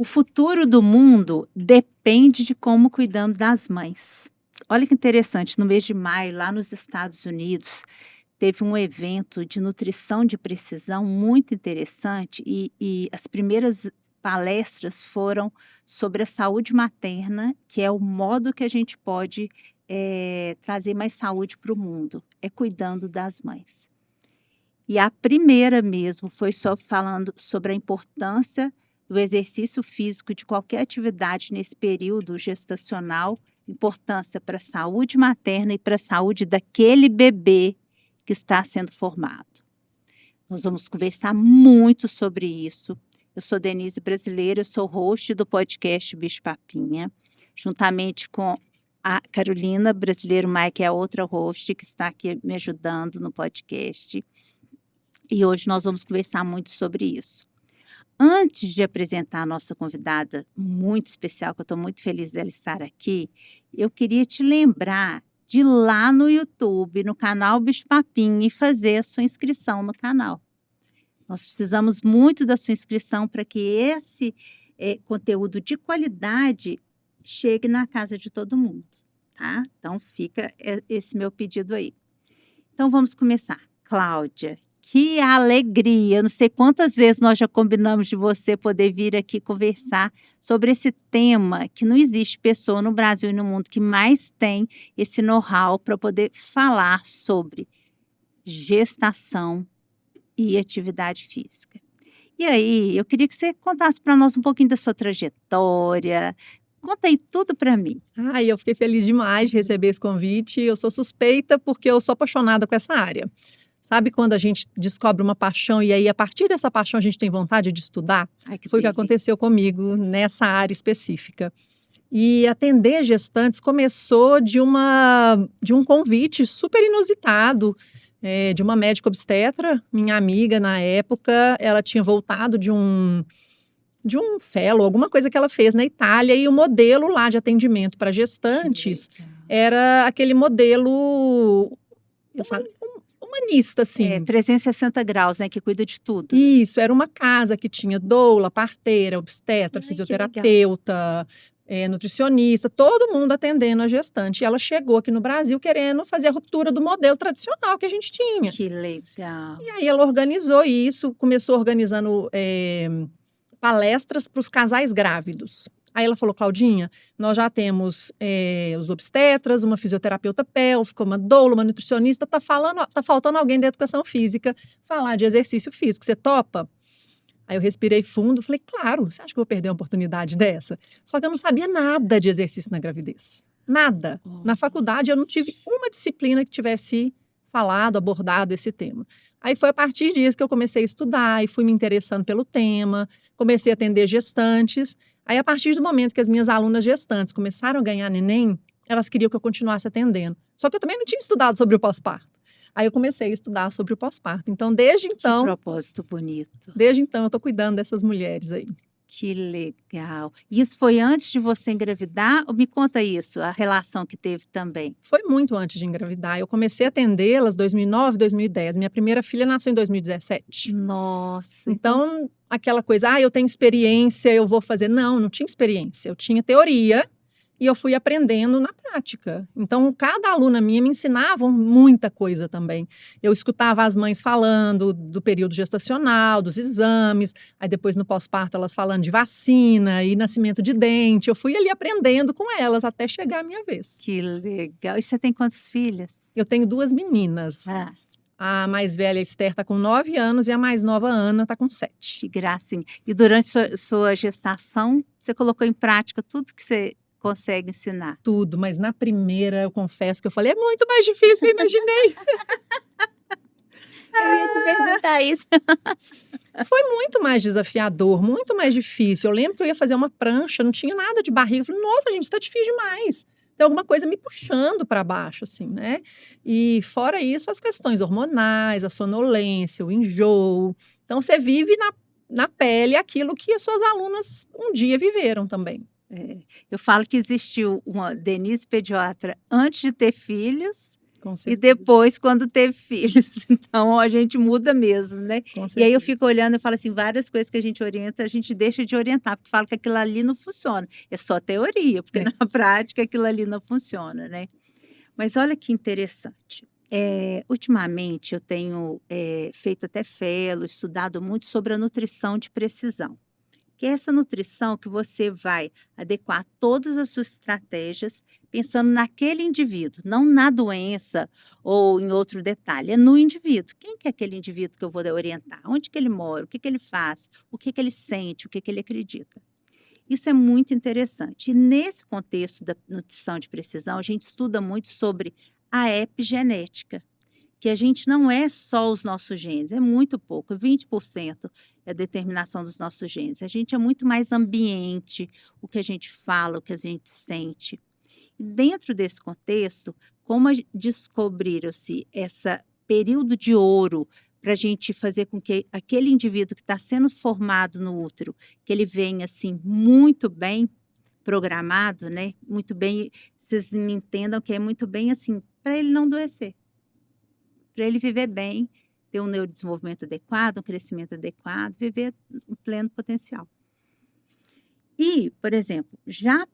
O futuro do mundo depende de como cuidamos das mães. Olha que interessante, no mês de maio, lá nos Estados Unidos, teve um evento de nutrição de precisão muito interessante e as primeiras palestras foram sobre a saúde materna, que é o modo que a gente pode trazer mais saúde para o mundo, é cuidando das mães. E a primeira mesmo foi só falando sobre a importância do exercício físico de qualquer atividade nesse período gestacional, importância para a saúde materna e para a saúde daquele bebê que está sendo formado. Nós vamos conversar muito sobre isso. Eu sou Denise Brasileira, eu sou host do podcast Bicho Papinha, juntamente com a Carolina Brasileiro Maia, que é a outra host que está aqui me ajudando no podcast. E hoje nós vamos conversar muito sobre isso. Antes de apresentar a nossa convidada muito especial, que eu estou muito feliz dela estar aqui, eu queria te lembrar de ir lá no YouTube, no canal Bicho Papinha, e fazer a sua inscrição no canal. Nós precisamos muito da sua inscrição para que esse conteúdo de qualidade chegue na casa de todo mundo, tá? Então fica esse meu pedido aí. Então vamos começar. Cláudia, que alegria! Eu não sei quantas vezes nós já combinamos de você poder vir aqui conversar sobre esse tema, que não existe pessoa no Brasil e no mundo que mais tem esse know-how para poder falar sobre gestação e atividade física. E aí, eu queria que você contasse para nós um pouquinho da sua trajetória. Conta aí tudo para mim. Ai, eu fiquei feliz demais de receber esse convite. Eu sou suspeita porque eu sou apaixonada com essa área. Sabe quando a gente descobre uma paixão e aí a partir dessa paixão a gente tem vontade de estudar? Ai, que Foi o que delícia. aconteceu comigo nessa área específica. E atender gestantes começou de um convite super inusitado, de uma médica obstetra, minha amiga na época. Ela tinha voltado de um fellow, alguma coisa que ela fez na Itália, e o modelo lá de atendimento para gestantes Que legal. era aquele modelo Eu falo, humanista, assim. 360 graus, né, que cuida de tudo. Isso, era uma casa que tinha doula, parteira, obstetra, Ai, que fisioterapeuta, nutricionista, todo mundo atendendo a gestante. E ela chegou aqui no Brasil querendo fazer a ruptura do modelo tradicional que a gente tinha. Que legal. E aí ela organizou isso, começou organizando palestras para os casais grávidos. Aí ela falou: Claudinha, nós já temos os obstetras, uma fisioterapeuta pélvica, uma doula, uma nutricionista, tá faltando alguém da educação física falar de exercício físico, você topa? Aí eu respirei fundo, falei: claro, você acha que eu vou perder uma oportunidade dessa? Só que eu não sabia nada de exercício na gravidez, nada. Na faculdade eu não tive uma disciplina que tivesse abordado esse tema. Aí foi a partir disso que eu comecei a estudar e fui me interessando pelo tema, comecei a atender gestantes. Aí, a partir do momento que as minhas alunas gestantes começaram a ganhar neném, elas queriam que eu continuasse atendendo. Só que eu também não tinha estudado sobre o pós-parto. Aí eu comecei a estudar sobre o pós-parto. Então, Que propósito bonito. desde então, eu estou cuidando dessas mulheres aí. Que legal. Isso foi antes de você engravidar? Ou me conta isso, a relação que teve também. Foi muito antes de engravidar. Eu comecei a atendê-las em 2009, 2010. Minha primeira filha nasceu em 2017. Nossa. Então, aquela coisa, eu tenho experiência, eu vou fazer. Não, não tinha experiência. Eu tinha teoria e eu fui aprendendo na prática. Então, cada aluna minha me ensinava muita coisa também. Eu escutava as mães falando do período gestacional, dos exames, aí depois no pós-parto elas falando de vacina e nascimento de dente. Eu fui ali aprendendo com elas até chegar a minha vez. Que legal. E você tem quantas filhas? Eu tenho 2 meninas. A mais velha, Esther, está com 9 anos e a mais nova, Ana, está com 7. Que gracinha. E durante sua gestação, você colocou em prática tudo que você consegue ensinar? Tudo, mas na primeira, eu confesso que eu falei: é muito mais difícil que eu imaginei. Eu ia te perguntar isso. Foi muito mais desafiador, muito mais difícil. Eu lembro que eu ia fazer uma prancha, não tinha nada de barriga. Eu falei: nossa, gente, está difícil demais. Tem alguma coisa me puxando para baixo, assim, né? E fora isso, as questões hormonais, a sonolência, o enjoo. Então, você vive na pele aquilo que as suas alunas um dia viveram também. Eu falo que existiu uma Denise pediatra antes de ter filhos Com e certeza, depois quando teve filhos. Então a gente muda mesmo, né. com E aí eu certeza. fico olhando e falo assim, várias coisas que a gente orienta, a gente deixa de orientar, porque fala que aquilo ali não funciona. É só teoria, porque É. na prática aquilo ali não funciona, né. Mas olha que interessante, ultimamente eu tenho, feito até fellow, estudado muito sobre a nutrição de precisão. Que é essa nutrição que você vai adequar todas as suas estratégias pensando naquele indivíduo, não na doença ou em outro detalhe, é no indivíduo. Quem que é aquele indivíduo que eu vou orientar? Onde que ele mora? O que que ele faz? O que que ele sente? O que que ele acredita? Isso é muito interessante. E nesse contexto da nutrição de precisão, a gente estuda muito sobre a epigenética, que a gente não é só os nossos genes, é muito pouco, 20% é a determinação dos nossos genes. A gente é muito mais ambiente, o que a gente fala, o que a gente sente. E dentro desse contexto, como descobriram-se essa período de ouro para a gente fazer com que aquele indivíduo que está sendo formado no útero, que ele venha assim muito bem programado, né? Muito bem, vocês me entendam que é muito bem assim, para ele não adoecer. Para ele viver bem, ter um neurodesenvolvimento adequado, um crescimento adequado, viver em pleno potencial. E, por exemplo, já,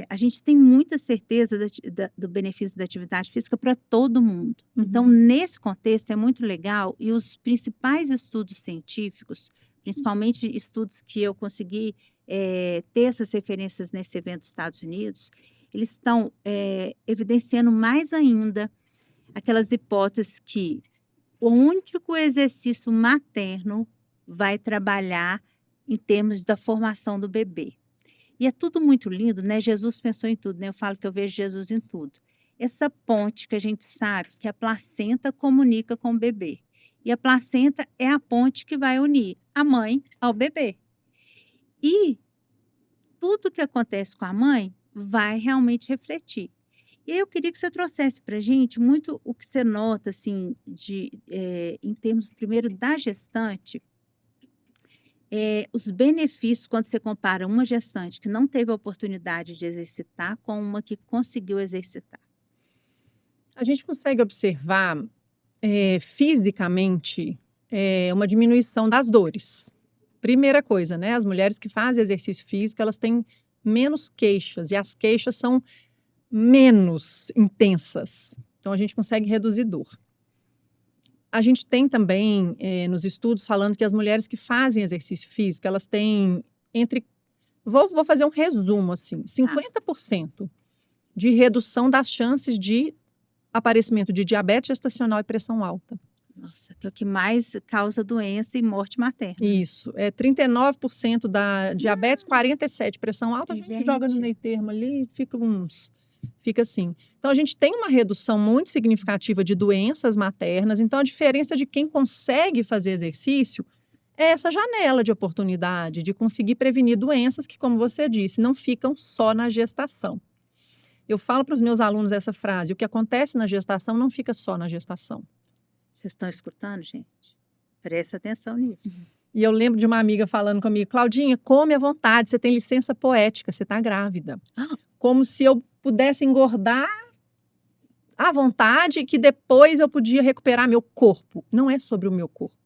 a gente tem muita certeza do benefício da atividade física para todo mundo. Então, Uhum. nesse contexto, é muito legal e os principais estudos científicos, principalmente estudos que eu consegui, ter essas referências nesse evento dos Estados Unidos, eles estão, evidenciando mais ainda aquelas hipóteses que onde que o exercício materno vai trabalhar em termos da formação do bebê. E é tudo muito lindo, né, Jesus pensou em tudo, né, eu falo que eu vejo Jesus em tudo. Essa ponte que a gente sabe que a placenta comunica com o bebê, e a placenta é a ponte que vai unir a mãe ao bebê. E tudo que acontece com a mãe vai realmente refletir. E aí eu queria que você trouxesse para gente muito o que você nota, assim, em termos primeiro da gestante, os benefícios quando você compara uma gestante que não teve a oportunidade de exercitar com uma que conseguiu exercitar. A gente consegue observar, fisicamente, uma diminuição das dores. Primeira coisa, né, as mulheres que fazem exercício físico, elas têm menos queixas, e as queixas são menos intensas. Então a gente consegue reduzir dor. A gente tem também, nos estudos falando que as mulheres que fazem exercício físico, elas têm entre vou fazer um resumo, assim, Tá. 50% de redução das chances de aparecimento de diabetes gestacional e pressão alta. Nossa, que é o que mais causa doença e morte materna, né. Isso, é 39% da diabetes, 47 pressão alta, a gente joga no Gente, meio termo ali, fica assim. Então a gente tem uma redução muito significativa de doenças maternas, então a diferença de quem consegue fazer exercício é essa janela de oportunidade de conseguir prevenir doenças que, como você disse, não ficam só na gestação. Eu falo para os meus alunos essa frase: o que acontece na gestação não fica só na gestação. vocês estão escutando, gente? Presta atenção nisso. E eu lembro de uma amiga falando comigo: Claudinha, come à vontade, você tem licença poética, você está grávida. Ah, Como se eu pudesse engordar à vontade e que depois eu podia recuperar meu corpo. Não é sobre o meu corpo,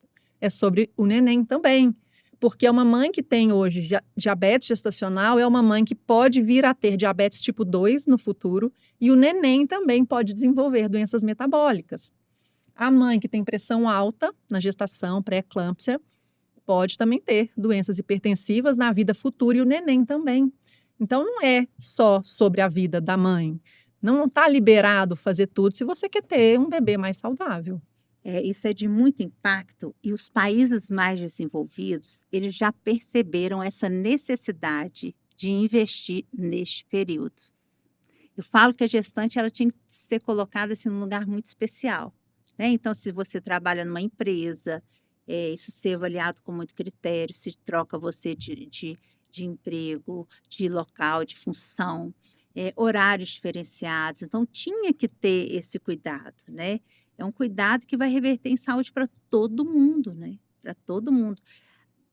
é sobre o neném também. Porque uma mãe que tem hoje diabetes gestacional é uma mãe que pode vir a ter diabetes tipo 2 no futuro, e o neném também pode desenvolver doenças metabólicas. A mãe que tem pressão alta na gestação, pré-eclâmpsia, pode também ter doenças hipertensivas na vida futura, e o neném também. Então não é só sobre a vida da mãe. Não está liberado fazer tudo se você quer ter um bebê mais saudável. isso é de muito impacto e os países mais desenvolvidos, eles já perceberam essa necessidade de investir neste período. Eu falo que a gestante ela tinha que ser colocada, assim, num lugar muito especial, né, então se você trabalha numa empresa, isso ser avaliado com muito critério, se troca você de emprego, de local, de função, horários diferenciados, então tinha que ter esse cuidado, né. É um cuidado que vai reverter em saúde para todo mundo, né, para todo mundo.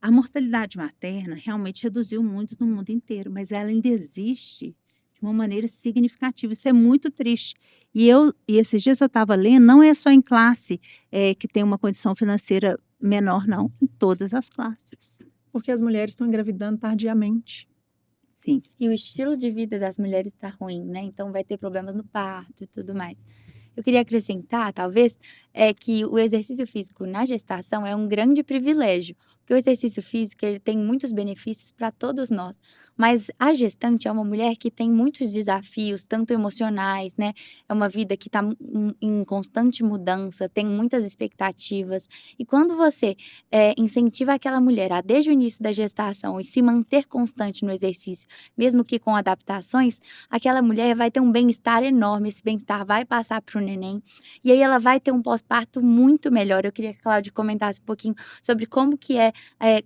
A mortalidade materna realmente reduziu muito no mundo inteiro, mas ela ainda existe de uma maneira significativa. Isso é muito triste. E esses dias eu estava lendo, não é só em classe, que tem uma condição financeira menor não, em todas as classes. Porque as mulheres estão engravidando tardiamente. Sim. E o estilo de vida das mulheres tá ruim, né, então vai ter problemas no parto e tudo mais. Eu queria acrescentar, talvez, que o exercício físico na gestação é um grande privilégio, porque o exercício físico ele tem muitos benefícios para todos nós, mas a gestante é uma mulher que tem muitos desafios, tanto emocionais, né, é uma vida que está em constante mudança, tem muitas expectativas, e quando você, incentiva aquela mulher a desde o início da gestação e se manter constante no exercício, mesmo que com adaptações, aquela mulher vai ter um bem-estar enorme, esse bem-estar vai passar para o neném, e aí ela vai ter um pós-parto muito melhor. Eu queria que a Cláudia comentasse um pouquinho sobre como que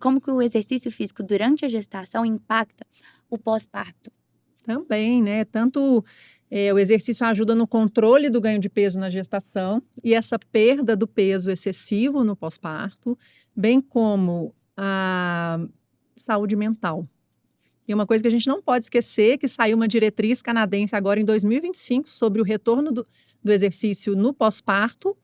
como que o exercício físico durante a gestação impacta o pós-parto. Também, né? Tanto o exercício ajuda no controle do ganho de peso na gestação e essa perda do peso excessivo no pós-parto, bem como a saúde mental. E uma coisa que a gente não pode esquecer, que saiu uma diretriz canadense agora em 2025 sobre o retorno do exercício no pós-parto,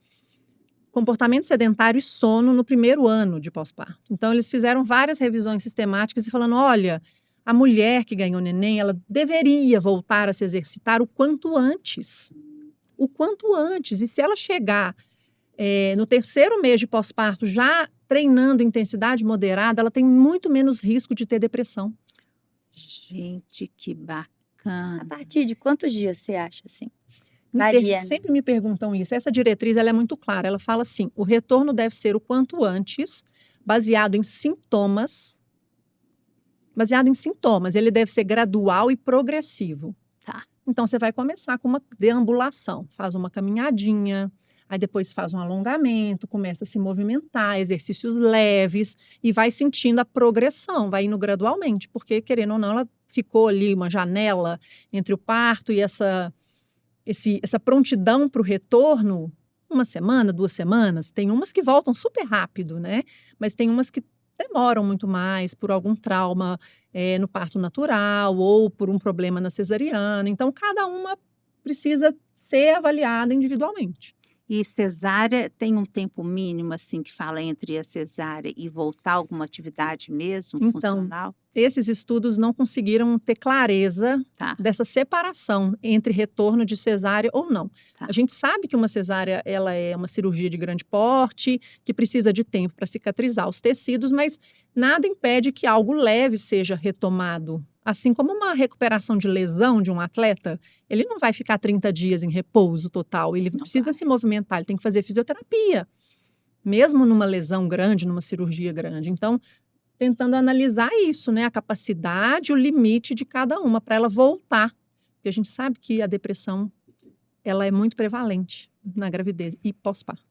comportamento sedentário e sono no primeiro ano de pós-parto. Então, eles fizeram várias revisões sistemáticas e falando, olha, a mulher que ganhou neném, ela deveria voltar a se exercitar o quanto antes. O quanto antes. E se ela chegar no terceiro mês de pós-parto já treinando intensidade moderada, ela tem muito menos risco de ter depressão. Gente, que A bacana. partir de quantos dias você acha, assim? Varia, né? Sempre me perguntam isso. Essa diretriz ela é muito clara. Ela fala assim: o retorno deve ser o quanto antes, baseado em sintomas. Baseado em sintomas, ele deve ser gradual e progressivo. Tá. Então, você vai começar com uma deambulação, faz uma caminhadinha, aí depois faz um alongamento, começa a se movimentar, exercícios leves e vai sentindo a progressão, vai indo gradualmente, porque, querendo ou não, ela ficou ali uma janela entre o parto e essa prontidão para o retorno, 1 semana, 2 semanas. Tem umas que voltam super rápido, né? Mas tem umas que demoram muito mais por algum trauma no parto natural ou por um problema na cesariana. Então, cada uma precisa ser avaliada individualmente. E cesárea tem um tempo mínimo, assim, que fala entre a cesárea e voltar a alguma atividade mesmo Então, funcional? esses estudos não conseguiram ter clareza Tá, dessa separação entre retorno de cesárea ou não. Tá. A gente sabe que uma cesárea ela é uma cirurgia de grande porte, que precisa de tempo para cicatrizar os tecidos, mas nada impede que algo leve seja retomado. Assim como uma recuperação de lesão de um atleta, ele não vai ficar 30 dias em repouso total, ele Não precisa vai. se movimentar, ele tem que fazer fisioterapia, mesmo numa lesão grande, numa cirurgia grande. Então, tentando analisar isso, né? A capacidade, o limite de cada uma para ela voltar. Porque a gente sabe que a depressão ela é muito prevalente na gravidez e pós-parto.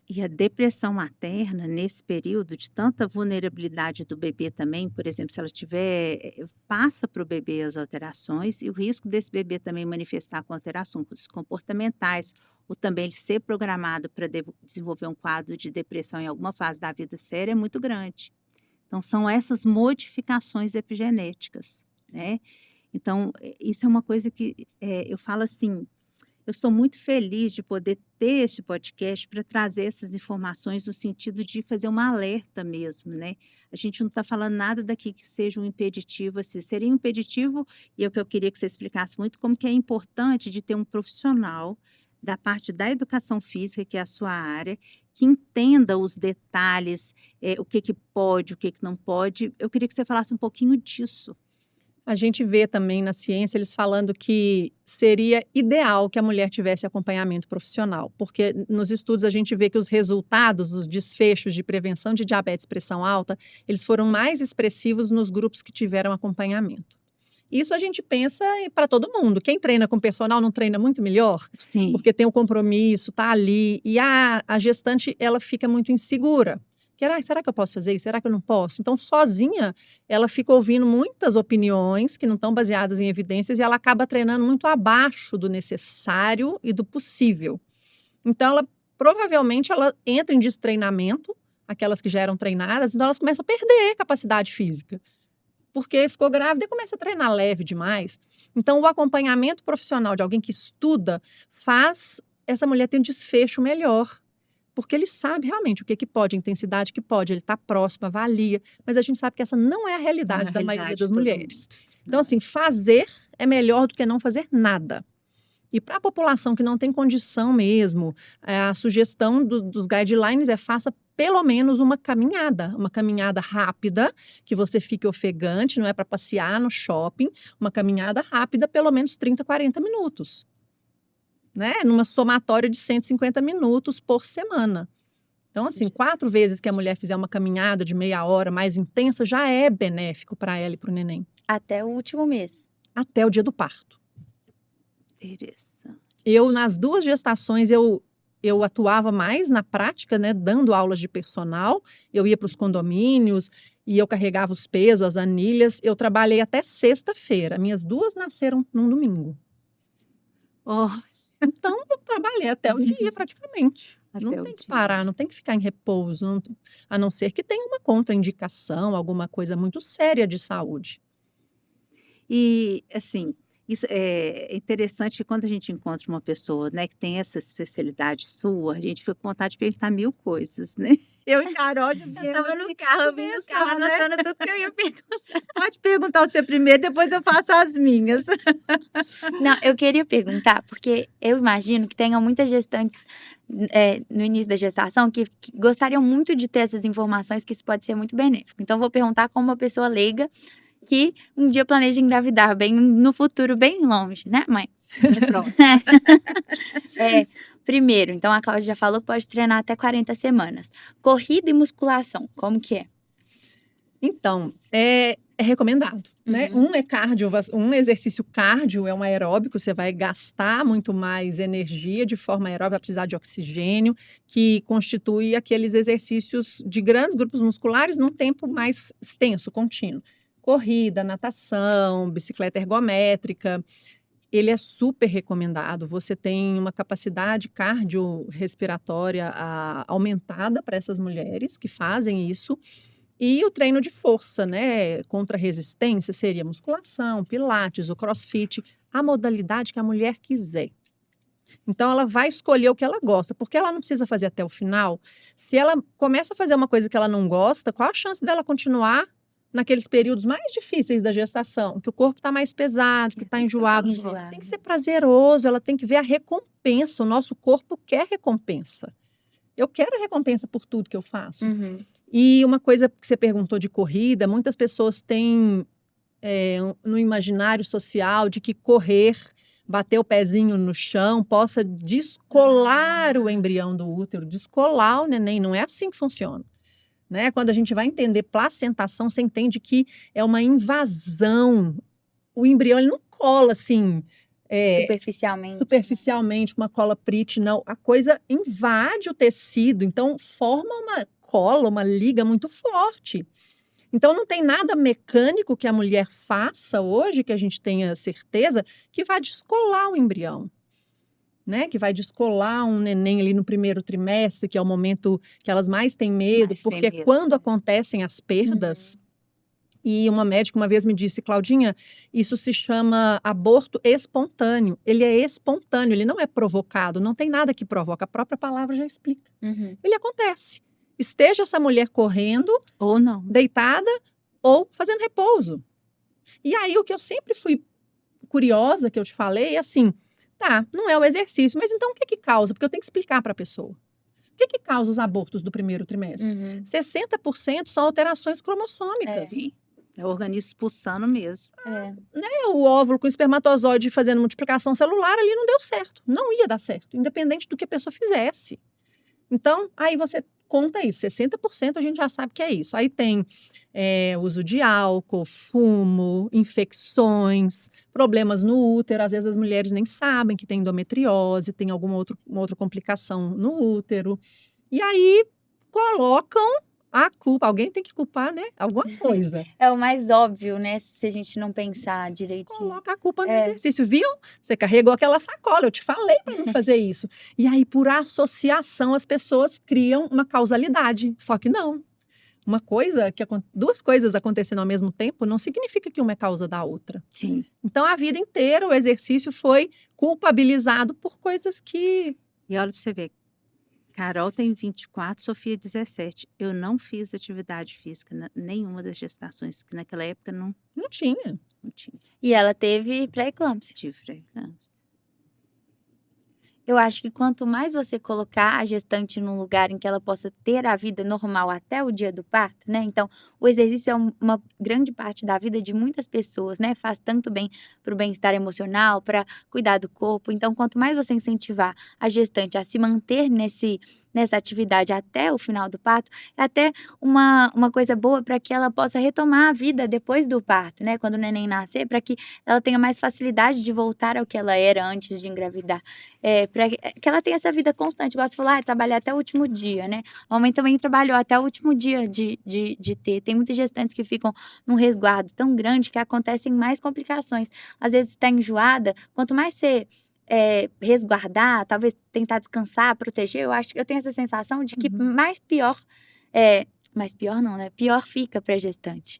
E a depressão materna, nesse período de tanta vulnerabilidade do bebê também, por exemplo, se ela tiver, passa para o bebê as alterações e o risco desse bebê também manifestar com alterações comportamentais ou também ele ser programado para desenvolver um quadro de depressão em alguma fase da vida séria é muito grande. Então, são essas modificações epigenéticas, né? Então, isso é uma coisa que eu falo assim, eu estou muito feliz de poder ter este podcast para trazer essas informações no sentido de fazer uma alerta mesmo, né? A gente não está falando nada daqui que seja um impeditivo, assim, seria um impeditivo, e é o que eu queria que você explicasse muito, como que é importante de ter um profissional da parte da educação física, que é a sua área, que entenda os detalhes, o que que pode, o que que não pode. Eu queria que você falasse um pouquinho disso. A gente vê também na ciência eles falando que seria ideal que a mulher tivesse acompanhamento profissional, porque nos estudos a gente vê que os resultados, os desfechos de prevenção de diabetes e pressão alta, eles foram mais expressivos nos grupos que tiveram acompanhamento. Isso a gente pensa para todo mundo. Quem treina com personal não treina muito melhor? Sim. Porque tem o compromisso, tá ali. E a gestante, ela fica muito insegura. Será que eu posso fazer isso? Será que eu não posso? Então, sozinha, ela fica ouvindo muitas opiniões que não estão baseadas em evidências e ela acaba treinando muito abaixo do necessário e do possível. Então, provavelmente ela entra em destreinamento, aquelas que já eram treinadas, então elas começam a perder capacidade física. porque ficou grávida e começa a treinar leve demais. Então, o acompanhamento profissional de alguém que estuda faz essa mulher ter um desfecho melhor. Porque ele sabe realmente o que que pode, a intensidade que pode, ele está próximo, avalia. Mas a gente sabe que essa não é a Não é realidade a da maioria realidade das de todo mulheres. mundo. Então, Não. assim, fazer é melhor do que não fazer nada. E para a população que não tem condição mesmo, a sugestão dos guidelines é faça pelo menos uma caminhada rápida, que você fique ofegante, não é para passear no shopping, uma caminhada rápida, pelo menos 30, 40 minutos, né? Numa somatória de 150 minutos por semana. Então, assim, 4 vezes que a mulher fizer uma caminhada de meia hora mais intensa, já é benéfico para ela e para o neném, Até o último mês. até o dia do parto. Interessante. Eu, nas 2 gestações, eu atuava mais na prática, né, dando aulas de personal. Eu ia para os condomínios e eu carregava os pesos, as anilhas. Eu trabalhei até sexta-feira. Minhas 2 nasceram num domingo. Oh, Então, eu trabalhei até o dia praticamente. até Não o tem que dia. parar, não tem que ficar em repouso, a não ser que tenha uma contraindicação, alguma coisa muito séria de saúde. E, assim, isso é interessante que quando a gente encontra uma pessoa, né, que tem essa especialidade sua, a gente fica com vontade de perguntar 1000 coisas, né. Eu e Carol já Eu viemos estava no aqui carro, eu vim no carro conversar, né. anotando tudo que eu ia perguntar. Pode perguntar você primeiro, depois eu faço as minhas. Não, eu queria perguntar, porque eu imagino que tenham muitas gestantes, no início da gestação que gostariam muito de ter essas informações, que isso pode ser muito benéfico. Então vou perguntar como uma pessoa leiga que um dia planeja engravidar bem no futuro bem longe, né, mãe? No próximo. Primeiro, então a Cláudia já falou que pode treinar até 40 semanas. Corrida e musculação, como que é? Então, é recomendado, né? Uhum. Um exercício cardio é um aeróbico, você vai gastar muito mais energia de forma aeróbica, vai precisar de oxigênio, que constitui aqueles exercícios de grandes grupos musculares num tempo mais extenso, contínuo. Corrida, natação, bicicleta ergométrica, ele é super recomendado. Você tem uma capacidade cardiorrespiratória aumentada para essas mulheres que fazem isso. E o treino de força, né, contra resistência, seria musculação, pilates, o crossfit, a modalidade que a mulher quiser. Então ela vai escolher o que ela gosta, porque ela não precisa fazer até o final. Se ela começa a fazer uma coisa que ela não gosta, qual a chance dela continuar naqueles períodos mais difíceis da gestação, que o corpo está mais pesado, que está enjoado? Tem que ser prazeroso, ela tem que ver a recompensa. O nosso corpo quer recompensa. Eu quero recompensa por tudo que eu faço. Uhum. E uma coisa que você perguntou de corrida, muitas pessoas têm no imaginário social de que correr, bater o pezinho no chão, possa descolar o embrião do útero, descolar o neném. Não é assim que funciona, né? Quando a gente vai entender placentação, você entende que é uma invasão. O embrião ele não cola assim, superficialmente, uma cola Prit, não. A coisa invade o tecido, então forma uma cola, uma liga muito forte. Então não tem nada mecânico que a mulher faça hoje, que a gente tenha certeza, que vai descolar o embrião, né? Que vai descolar um neném ali no primeiro trimestre, que é o momento que elas mais têm medo, Mais tem porque medo, quando né. acontecem as perdas. E uma médica uma vez me disse: Claudinha, isso se chama aborto espontâneo. Ele é espontâneo, ele não é provocado, não tem nada que provoca. A própria palavra já explica. Uhum. Ele acontece. Esteja essa mulher correndo, Ou não. deitada ou fazendo repouso. E aí o que eu sempre fui curiosa, que eu te falei, é assim, tá, não é o exercício, mas então o que que causa? Porque eu tenho que explicar para a pessoa. O que que causa os abortos do primeiro trimestre? Uhum. 60% são alterações cromossômicas. Sim. É o organismo expulsando mesmo. O óvulo com o espermatozoide fazendo multiplicação celular ali não deu certo. Não ia dar certo, independente do que a pessoa fizesse. Então, aí você conta isso. 60% a gente já sabe que é isso. Aí tem uso de álcool, fumo, infecções, problemas no útero. Às vezes as mulheres nem sabem que tem endometriose, tem uma outra complicação no útero. E aí colocam a culpa. Alguém tem que culpar, né? Alguma coisa. É o mais óbvio, né? Se a gente não pensar direitinho. Coloca a culpa no exercício, viu? Você carregou aquela sacola, eu te falei para não fazer isso. E aí, por associação, as pessoas criam uma causalidade. Só que não. duas coisas acontecendo ao mesmo tempo não significa que uma é causa da outra. Sim. Então, a vida inteira, o exercício foi culpabilizado por coisas que... E olha para você ver, Carol tem 24, Sofia 17. Eu não fiz atividade física nenhuma das gestações, que naquela época não Não tinha. tinha. E ela teve pré-eclâmpsia. Tive pré-eclâmpsia. Eu acho que quanto mais você colocar a gestante num lugar em que ela possa ter a vida normal até o dia do parto, né? Então, o exercício é uma grande parte da vida de muitas pessoas, né? Faz tanto bem para o bem-estar emocional, para cuidar do corpo. Então, quanto mais você incentivar a gestante a se manter nessa atividade até o final do parto, é até uma coisa boa para que ela possa retomar a vida depois do parto, né? Quando o neném nascer, para que ela tenha mais facilidade de voltar ao que ela era antes de engravidar. Para que ela tenha essa vida constante, igual você falou, trabalhar até o último dia, né? A mamãe também trabalhou até o último dia de ter. Tem muitas gestantes que ficam num resguardo tão grande que acontecem mais complicações. Às vezes está enjoada, quanto mais você resguardar, talvez tentar descansar, proteger, eu tenho essa sensação de que mais pior não, né? Pior fica para a gestante.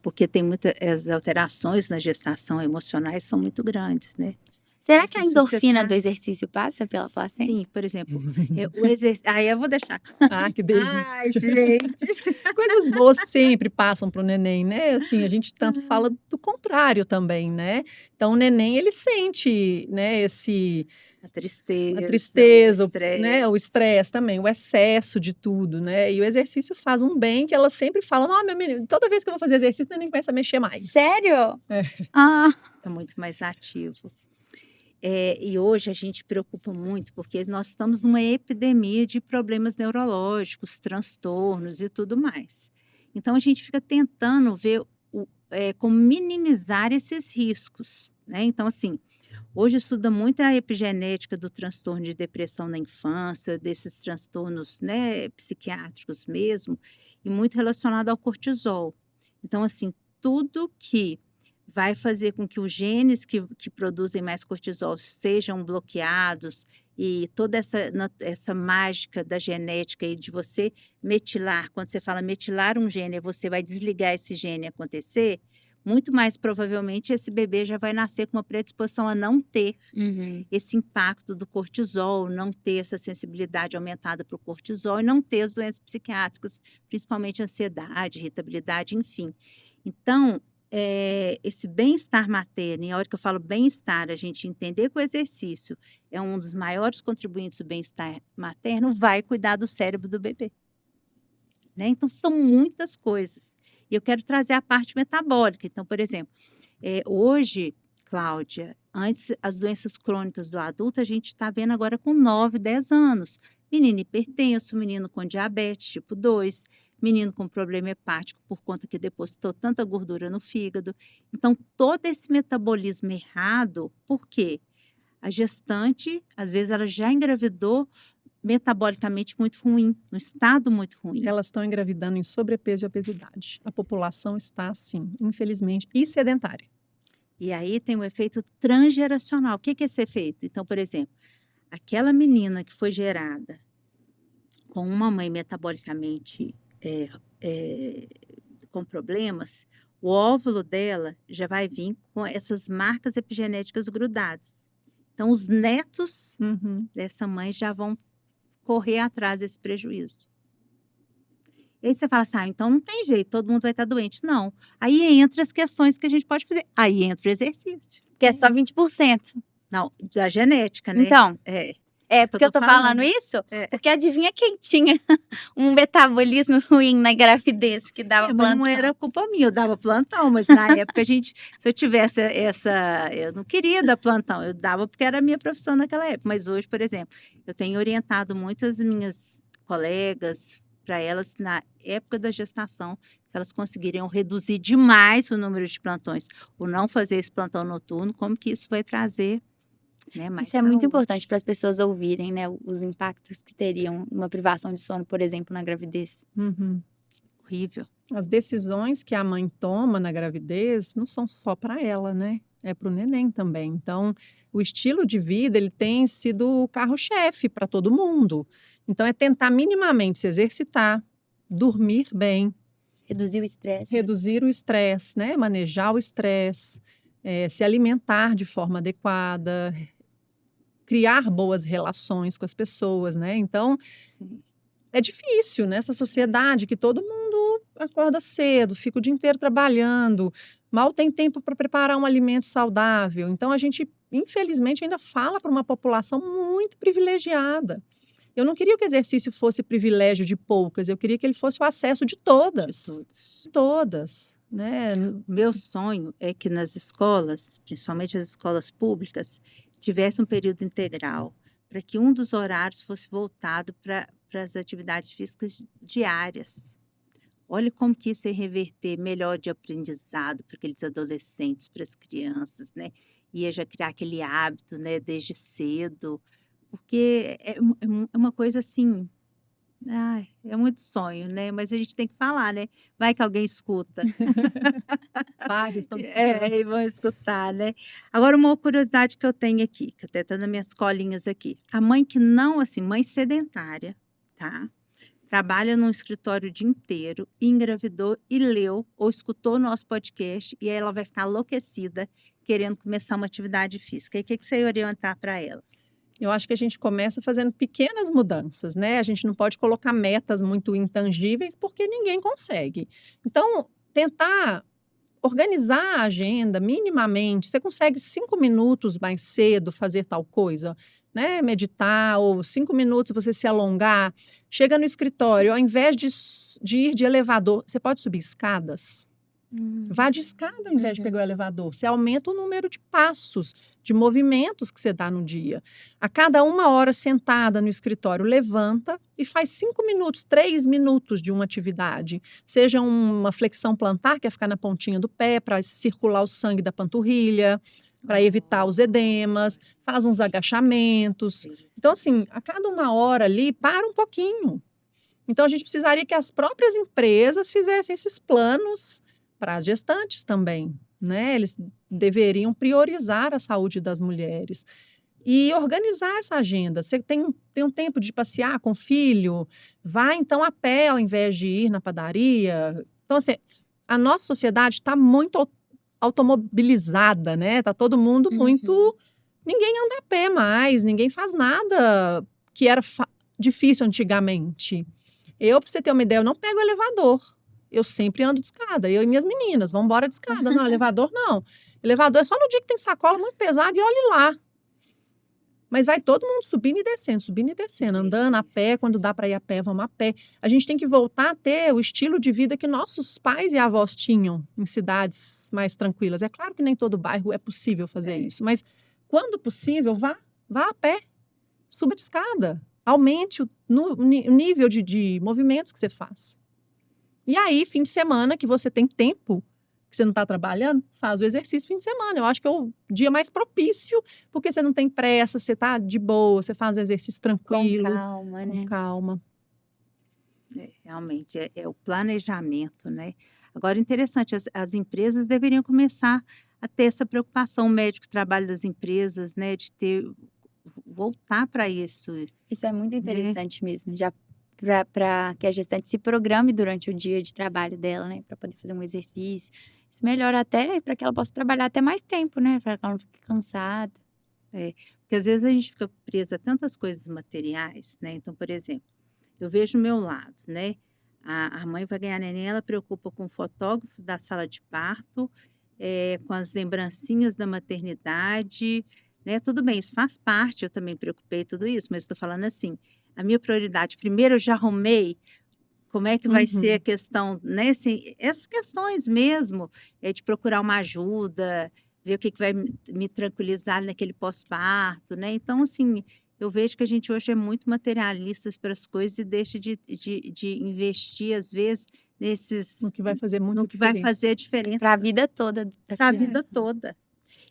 Porque tem as alterações na gestação emocionais são muito grandes, né? Será Assim, que a se você endorfina do tá exercício passa pela placenta? Sim, por exemplo, o exercício. Aí eu vou deixar. Ah, que Ai, delícia. gente. Coisas boas sempre passam para o neném, né? Assim, a gente tanto fala do contrário também, né? Então, o neném, ele sente, né, A tristeza, a tristeza, o né, o estresse. estresse também, o excesso de tudo, né? E o exercício faz um bem que ela sempre fala, não, meu menino, toda vez que eu vou fazer exercício, o neném começa a mexer mais. Sério? É. Ah, Tá muito mais ativo. E hoje a gente preocupa muito, porque nós estamos numa epidemia de problemas neurológicos, transtornos e tudo mais. Então a gente fica tentando ver como minimizar esses riscos, né? Então, assim, hoje estuda muito a epigenética do transtorno de depressão na infância, desses transtornos, né, psiquiátricos mesmo, e muito relacionado ao cortisol. Então, assim, tudo que vai fazer com que os genes que produzem mais cortisol sejam bloqueados e toda essa mágica da genética e de você metilar, quando você fala metilar um gene, você vai desligar esse gene acontecer, muito mais provavelmente esse bebê já vai nascer com uma predisposição a não ter esse impacto do cortisol, não ter essa sensibilidade aumentada para o cortisol e não ter as doenças psiquiátricas, principalmente ansiedade, irritabilidade, enfim. Então, esse bem-estar materno, e a hora que eu falo bem-estar, a gente entender que o exercício é um dos maiores contribuintes do bem-estar materno, vai cuidar do cérebro do bebê. Né? Então, são muitas coisas. E eu quero trazer a parte metabólica. Então, por exemplo, hoje, Cláudia, antes as doenças crônicas do adulto, a gente está vendo agora com 9, 10 anos. Menino hipertenso, menino com diabetes tipo 2, menino com problema hepático por conta que depositou tanta gordura no fígado. Então, todo esse metabolismo errado, por quê? A gestante, às vezes, ela já engravidou metabolicamente muito ruim, num estado muito ruim. Elas estão engravidando em sobrepeso e obesidade. A população está, assim, infelizmente, e sedentária. E aí tem o efeito transgeracional. O que é esse efeito? Então, por exemplo, aquela menina que foi gerada com uma mãe metabolicamente com problemas, o óvulo dela já vai vir com essas marcas epigenéticas grudadas. Então, os netos dessa mãe já vão correr atrás desse prejuízo. E aí você fala assim, então não tem jeito, todo mundo vai estar doente. Não. Aí entra as questões que a gente pode fazer. Aí entra o exercício. que é só 20%. Não, da genética, né? Então, isso que porque eu tô falando isso, porque adivinha quem tinha um metabolismo ruim na gravidez que dava mas plantão? não era culpa minha, eu dava plantão, mas na época se eu tivesse eu não queria dar plantão, eu dava porque era a minha profissão naquela época. Mas hoje, por exemplo, eu tenho orientado muitas minhas colegas para elas, na época da gestação, se elas conseguiriam reduzir demais o número de plantões, ou não fazer esse plantão noturno, como que isso vai trazer, né, mais Isso é muito saúde. importante para as pessoas ouvirem, né, os impactos que teriam uma privação de sono, por exemplo, na gravidez. Horrível. As decisões que a mãe toma na gravidez não são só para ela, né? É para o neném também. Então, o estilo de vida, ele tem sido o carro-chefe para todo mundo. Então, é tentar minimamente se exercitar, dormir bem, Reduzir o estresse, né? reduzir o estresse, né? Manejar o estresse, se alimentar de forma adequada, criar boas relações com as pessoas, né? Então, Sim. é difícil nessa sociedade que todo mundo acorda cedo, fica o dia inteiro trabalhando, mal tem tempo para preparar um alimento saudável. Então, a gente, infelizmente, ainda fala para uma população muito privilegiada. Eu não queria que o exercício fosse privilégio de poucas, eu queria que ele fosse o acesso de De todas. todos. Todas, né? O meu sonho é que nas escolas, principalmente as escolas públicas, tivesse um período integral, para que um dos horários fosse voltado para as atividades físicas diárias. Olha como que isso ia reverter melhor de aprendizado para aqueles adolescentes, para as crianças, né? Ia já criar aquele hábito, né, desde cedo, porque é uma coisa assim, ai, é muito sonho, né? Mas a gente tem que falar, né? Vai que alguém escuta. Pais estão É, escutando. e vão escutar, né. Agora uma curiosidade que eu tenho aqui, que até tá nas minhas colinhas aqui. A mãe que não assim, mãe sedentária, tá, trabalha num escritório o dia inteiro, engravidou e leu ou escutou o nosso podcast, e aí ela vai ficar enlouquecida querendo começar uma atividade física. E o que que você ia orientar para ela? Eu acho que a gente começa fazendo pequenas mudanças, né? A gente não pode colocar metas muito intangíveis, porque ninguém consegue. Então, tentar organizar a agenda minimamente. Você consegue 5 minutos mais cedo fazer tal coisa, né? Meditar, ou 5 minutos você se alongar. Chega no escritório, ao invés de ir de elevador, você pode subir escadas? Vá de escada ao invés de Uhum. pegar o elevador. Você aumenta o número de passos, de movimentos que você dá no dia. A cada 1 hora sentada no escritório, levanta e faz 5 minutos, 3 minutos de uma atividade. Seja uma flexão plantar, que é ficar na pontinha do pé, para circular o sangue da panturrilha, para evitar os edemas, faz uns agachamentos. Então, assim, a cada 1 hora ali, para um pouquinho. Então, a gente precisaria que as próprias empresas fizessem esses planos para as gestantes também, né? Eles deveriam priorizar a saúde das mulheres e organizar essa agenda. Você tem um tempo de passear com o filho, vai então a pé ao invés de ir na padaria. Então, assim, a nossa sociedade está muito automobilizada, né? Está todo mundo Uhum. muito. Ninguém anda a pé mais, ninguém faz nada que era difícil antigamente. Eu, para você ter uma ideia, eu não pego elevador. Eu sempre ando de escada. Eu e minhas meninas, vamos embora de escada. Não, elevador não. Elevador é só no dia que tem sacola muito pesada e olhe lá. Mas vai todo mundo subindo e descendo, andando a pé, quando dá para ir a pé, vamos a pé. A gente tem que voltar a ter o estilo de vida que nossos pais e avós tinham em cidades mais tranquilas. É claro que nem todo bairro é possível fazer isso, mas quando possível, vá a pé, suba de escada, aumente o nível de movimentos que você faz. E aí, fim de semana, que você tem tempo, que você não está trabalhando, faz o exercício fim de semana. Eu acho que é o dia mais propício, porque você não tem pressa, você está de boa, você faz o exercício Com tranquilo, calma, com né? calma. Realmente, é o planejamento, né. Agora interessante, as empresas deveriam começar a ter essa preocupação, o médico que trabalha das empresas, né, de ter voltar para isso, Isso é muito né. interessante mesmo, já para que a gestante se programe durante o dia de trabalho dela, né, para poder fazer um exercício. Isso melhora até para que ela possa trabalhar até mais tempo, né, para que ela não fique cansada. É, porque às vezes a gente fica presa a tantas coisas materiais, né, então, por exemplo, eu vejo o meu lado, né, a mãe vai ganhar neném, ela preocupa com o fotógrafo da sala de parto, com as lembrancinhas da maternidade, né, tudo bem, isso faz parte, eu também preocupei tudo isso, mas estou falando assim, a minha prioridade, primeiro eu já arrumei como é que vai ser a Uhum. questão, né, assim, essas questões mesmo, de procurar uma ajuda, ver o que que vai me tranquilizar naquele pós-parto, né. Então, assim, eu vejo que a gente hoje é muito materialistas para as coisas e deixa de investir, às vezes, nesses O que vai fazer muita no que vai diferença. fazer a Para a diferença vida toda da para a criança. vida toda.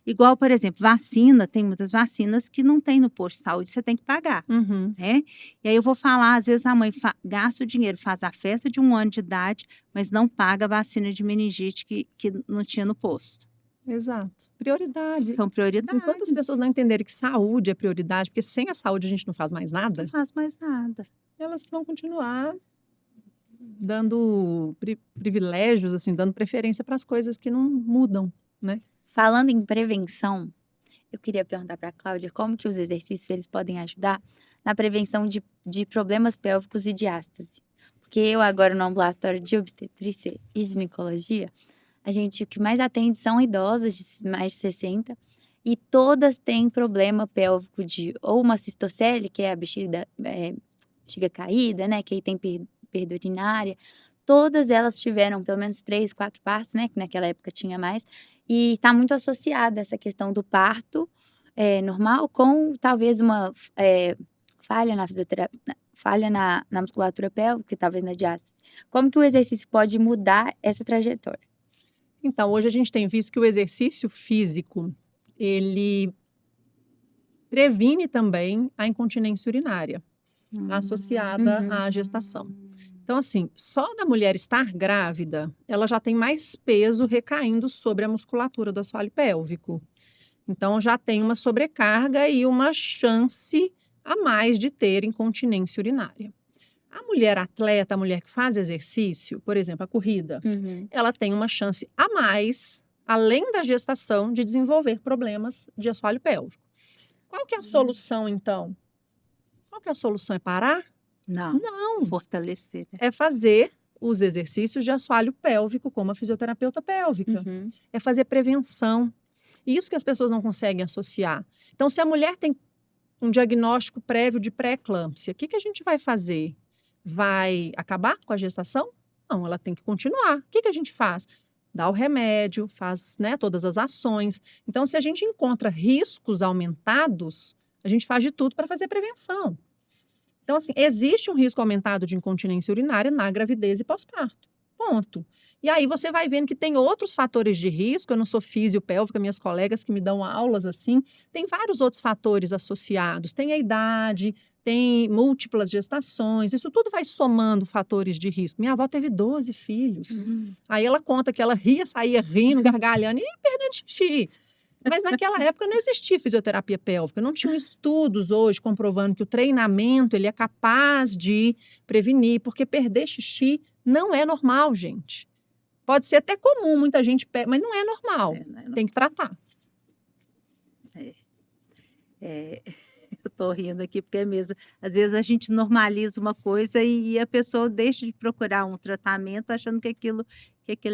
Igual, por exemplo, vacina, tem muitas vacinas que não tem no posto de saúde, você tem que pagar, Uhum. né. E aí eu vou falar, às vezes a mãe gasta o dinheiro, faz a festa de 1 ano de idade, mas não paga a vacina de meningite que não tinha no posto. Exato. Prioridade. São Enquanto as prioridades, pessoas não entenderem que saúde é prioridade, porque sem a saúde a gente não faz mais não nada, faz mais nada. elas vão continuar dando privilégios, assim, dando preferência para as coisas que não mudam, né? Falando em prevenção, eu queria perguntar para a Cláudia como que os exercícios eles podem ajudar na prevenção de problemas pélvicos e diástase. Porque eu agora no ambulatório de obstetrícia e ginecologia, o que mais atende são idosas de mais de 60 e todas têm problema pélvico de ou uma cistocele, que é a bexiga caída, né, que aí tem perda urinária. Todas elas tiveram pelo menos 3, 4 partos, né, que naquela época tinha mais, e está muito associada essa questão do parto, normal com talvez uma, falha na falha na musculatura pélvica, talvez na diástase. Como que o exercício pode mudar essa trajetória? Então, hoje a gente tem visto que o exercício físico, ele previne também a incontinência urinária associada à gestação. Então, assim, só da mulher estar grávida, ela já tem mais peso recaindo sobre a musculatura do assoalho pélvico. Então, já tem uma sobrecarga e uma chance a mais de ter incontinência urinária. A mulher atleta, a mulher que faz exercício, por exemplo, a corrida, ela tem uma chance a mais, além da gestação, de desenvolver problemas de assoalho pélvico. Qual que é a solução, então? Qual que é a solução? É parar? Não, Não. fortalecer, né? É fazer os exercícios de assoalho pélvico, como a fisioterapeuta pélvica. É fazer prevenção. Isso que as pessoas não conseguem associar. Então, se a mulher tem um diagnóstico prévio de pré-eclâmpsia, o que a gente vai fazer? Vai acabar com a gestação? Não, ela tem que continuar. O que a gente faz? Dá o remédio, faz, né, todas as ações. Então, se a gente encontra riscos aumentados, a gente faz de tudo para fazer prevenção. Então, assim, existe um risco aumentado de incontinência urinária na gravidez e pós-parto. Ponto. E aí você vai vendo que tem outros fatores de risco. Eu não sou fisiopélvica, minhas colegas que me dão aulas assim, tem vários outros fatores associados. Tem a idade, tem múltiplas gestações, isso tudo vai somando fatores de risco. Minha avó teve 12 filhos. Aí ela conta que ela ria, saía rindo, gargalhando e perdendo xixi. Mas naquela época não existia fisioterapia pélvica, não tinham estudos hoje comprovando que o treinamento ele é capaz de prevenir, porque perder xixi não é normal, gente. Pode ser até comum, muita gente perde, mas não é normal. Tem que tratar. Eu tô rindo aqui porque é mesmo. Às vezes a gente normaliza uma coisa e a pessoa deixa de procurar um tratamento achando que aquilo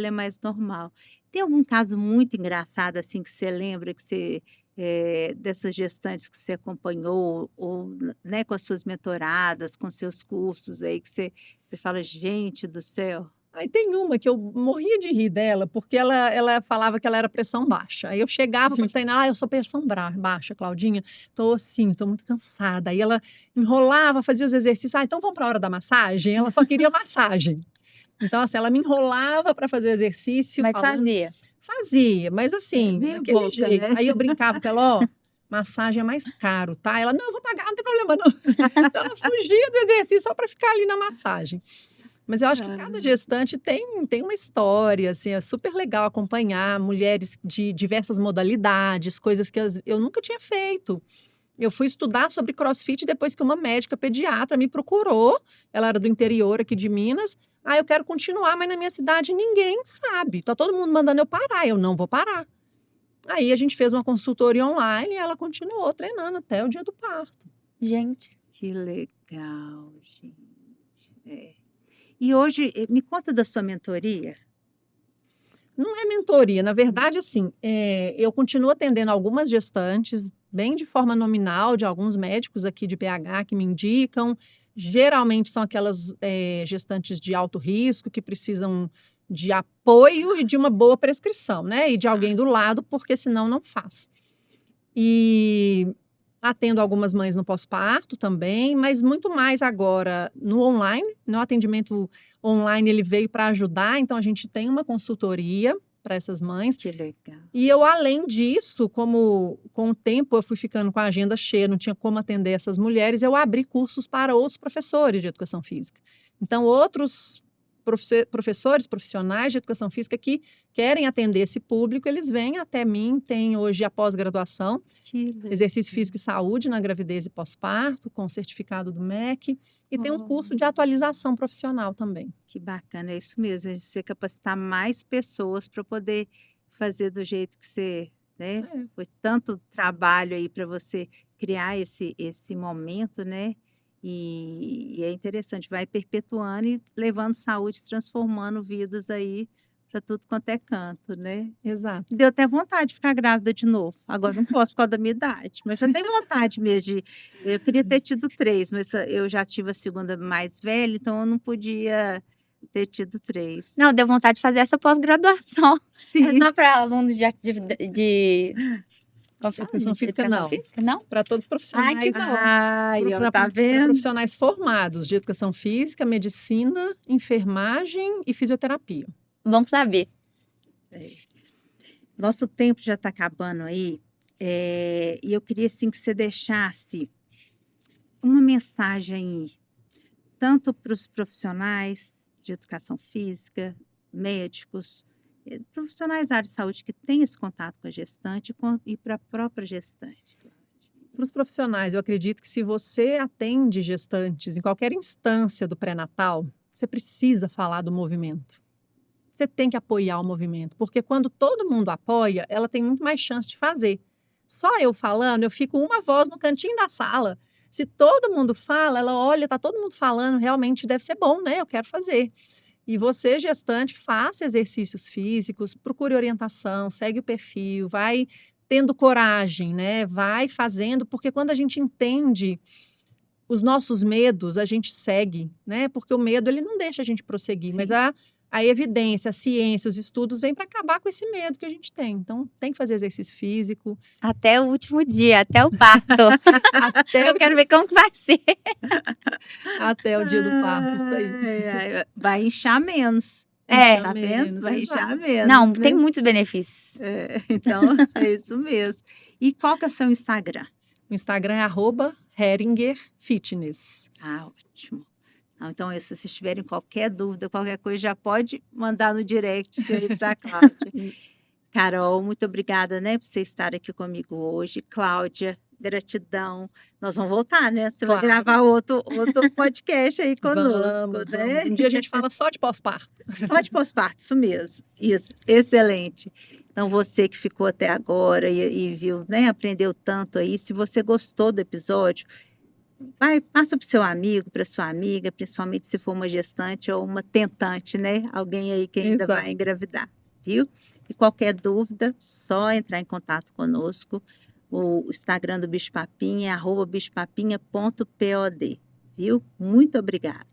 é mais normal. Tem algum caso muito engraçado, assim, que você lembra que você, dessas gestantes que você acompanhou ou, né, com as suas mentoradas, com seus cursos aí que você fala: "Gente do céu"? Aí tem uma que eu morria de rir dela, porque ela falava que ela era pressão baixa. Aí eu chegava para treinar, eu sou pressão baixa, Claudinha, tô muito cansada. Aí ela enrolava, fazia os exercícios, então vamos para a hora da massagem? Ela só queria massagem. Então, assim, ela me enrolava para fazer o exercício. Mas fazia? Fazia, mas assim, meia daquele boca, jeito. né? Aí eu brincava com ela, massagem é mais caro, tá? Ela, não, eu vou pagar, não tem problema não. Então ela fugia do exercício só para ficar ali na massagem. Mas eu acho que cada gestante tem uma história, assim, é super legal acompanhar mulheres de diversas modalidades, coisas que eu nunca tinha feito. Eu fui estudar sobre CrossFit depois que uma médica pediatra me procurou, ela era do interior aqui de Minas, eu quero continuar, mas na minha cidade ninguém sabe, tá todo mundo mandando eu parar, eu não vou parar. Aí a gente fez uma consultoria online e ela continuou treinando até o dia do parto. Gente. Que legal, gente. E hoje, me conta da sua mentoria. Não é mentoria, na verdade, assim, eu continuo atendendo algumas gestantes, bem de forma nominal, de alguns médicos aqui de BH que me indicam. Geralmente são aquelas gestantes de alto risco que precisam de apoio e de uma boa prescrição, né? E de alguém do lado, porque senão não faz. E atendo algumas mães no pós-parto também, mas muito mais agora no online. No atendimento online ele veio para ajudar, então a gente tem uma consultoria para essas mães. Que legal. E eu, além disso, como com o tempo eu fui ficando com a agenda cheia, não tinha como atender essas mulheres, eu abri cursos para outros professores de educação física. Então, outros professores, profissionais de educação física que querem atender esse público, eles vêm até mim. Tem hoje a pós-graduação, Que legal. Exercício Físico e Saúde na gravidez e pós-parto, com certificado do MEC, e tem um curso de atualização profissional também. Que bacana, é isso mesmo, a gente se capacitar mais pessoas para poder fazer do jeito que você, né? É. Foi tanto trabalho aí para você criar esse momento, né? E é interessante, vai perpetuando e levando saúde, transformando vidas aí para tudo quanto é canto, né? Exato. Deu até vontade de ficar grávida de novo. Agora não posso por causa da minha idade, mas já tenho vontade mesmo de. Eu queria ter tido 3, mas eu já tive a segunda mais velha, então eu não podia ter tido 3. Não, deu vontade de fazer essa pós-graduação. É Sim. só para alunos de como fala, Educação gente? física, Educação não. física? Não? Para todos os profissionais. Ai, que bom. Ai, ó, tá Para vendo? profissionais formados de educação física, medicina, enfermagem e fisioterapia. Bom saber. É. Nosso tempo já está acabando aí, e eu queria assim que você deixasse uma mensagem tanto para os profissionais de educação física, médicos, profissionais da área de saúde que têm esse contato com a gestante e para a própria gestante. Para os profissionais, eu acredito que se você atende gestantes em qualquer instância do pré-natal, você precisa falar do movimento. Você tem que apoiar o movimento, porque quando todo mundo apoia, ela tem muito mais chance de fazer. Só eu falando, eu fico uma voz no cantinho da sala. Se todo mundo fala, ela olha, tá todo mundo falando, realmente deve ser bom, né? Eu quero fazer. E você, gestante, faça exercícios físicos, procure orientação, segue o perfil, vai tendo coragem, né? Vai fazendo, porque quando a gente entende os nossos medos, a gente segue, né? Porque o medo, ele não deixa a gente prosseguir, mas Sim. a evidência, a ciência, os estudos vêm para acabar com esse medo que a gente tem. Então, tem que fazer exercício físico. Até o último dia, até o parto. Até Eu quero ver como que vai ser. Até o dia do parto, isso aí. Ai, vai inchar menos. É. Tá vendo? Menos, Vai inchar exato. menos, Não, né? tem muitos benefícios. Então, é isso mesmo. E qual que é o seu Instagram? O Instagram é @HeringerFitness. Ah, ótimo. Então, se vocês tiverem qualquer dúvida, qualquer coisa, já pode mandar no direct aí para a Cláudia. Isso. Carol, muito obrigada, né, por você estar aqui comigo hoje. Cláudia, gratidão. Nós vamos voltar, né? Você vai Claro. gravar outro podcast aí conosco, Vamos, né? vamos. Um dia a gente fala só de pós-parto. Só de pós-parto, isso mesmo. Isso, excelente. Então, você que ficou até agora e viu, né, aprendeu tanto aí, se você gostou do episódio, passa para o seu amigo, para sua amiga, principalmente se for uma gestante ou uma tentante, né? Alguém aí que ainda Exato. vai engravidar, viu? E qualquer dúvida, só entrar em contato conosco. O Instagram do Bicho Papinha é @bichopapinha.pod, viu? Muito obrigada.